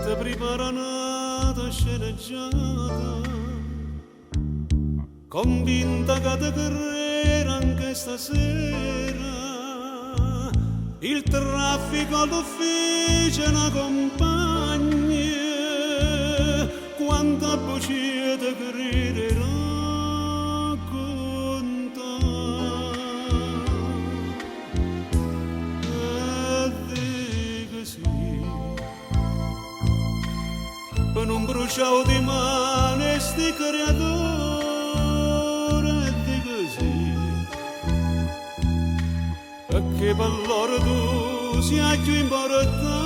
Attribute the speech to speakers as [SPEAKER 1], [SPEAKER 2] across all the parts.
[SPEAKER 1] ti prepara una sceneggiata, convinta che ti credere anche stasera. Il traffico all'ufficio è una compagna, quanta bugia ti crederà con te. E dico sì, per non bruciare di mano sti creatore, e dico sì, perché per loro tu sia più importante.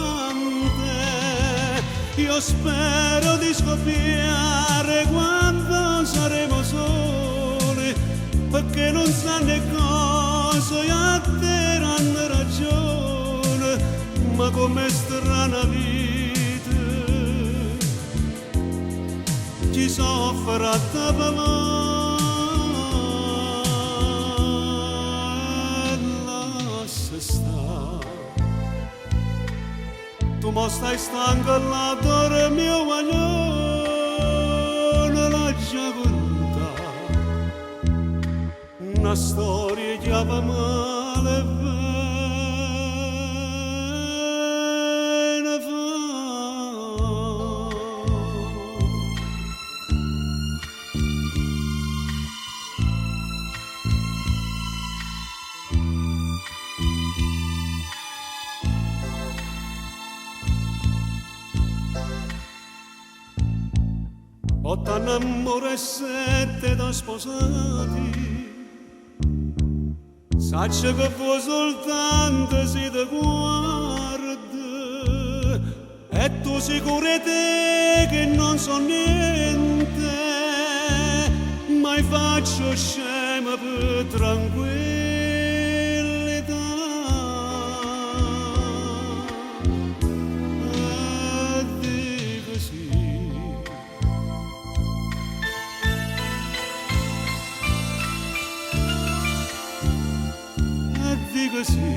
[SPEAKER 1] Io spero di scoppiare quando saremo soli, perché non sanno cosa e a te hanno ragione, ma com'è strana vita, ci soffre a te. Tu mo stai stanco là, dormi o maglione, la già contata, una storia che va male e bene fa. Otto amore e 7 da sposati, saccio che fu soltanto si ti guarda, e tu sicuro te che non so niente, ma faccio scema per tranquillità. E dico sì, dico sì.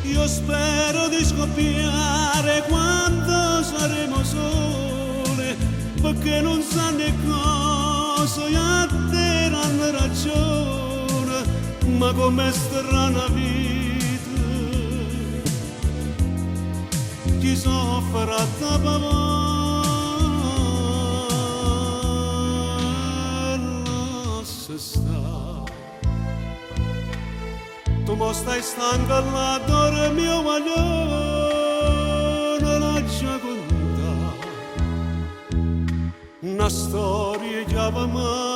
[SPEAKER 1] Io spero di scoppiare quando saremo soli, perché non sanno cosa e a te hanno ragione, ma com'è strana vita, chi soffre a te. Tu mo stai stanca là, dormi o maglione, la già contata, una storia che va male.